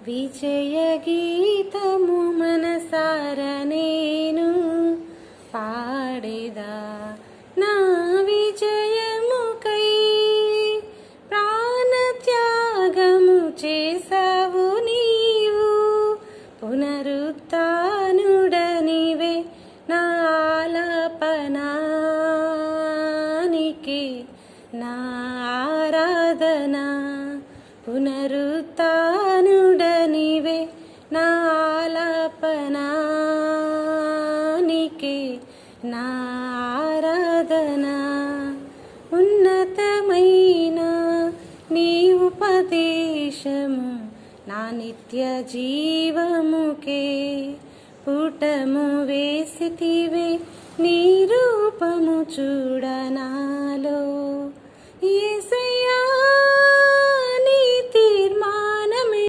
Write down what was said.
విజయ గీతము మనసార నేను పాడేదా నా విజయముకై ప్రాణత్యాగము చేసావు నీవు పునరుత్థానుడనివే నా ఆలాపనానికి నా ఆరాధన పునరుత్థానుడనివే నా ఆలాపనానికి నా ఆరాధన ఉన్నతమైన నీ ఉపదేశము నా నిత్య జీవముకే పుటము వేసితివే నీ రూపము చూడనాలో యేసయ్యా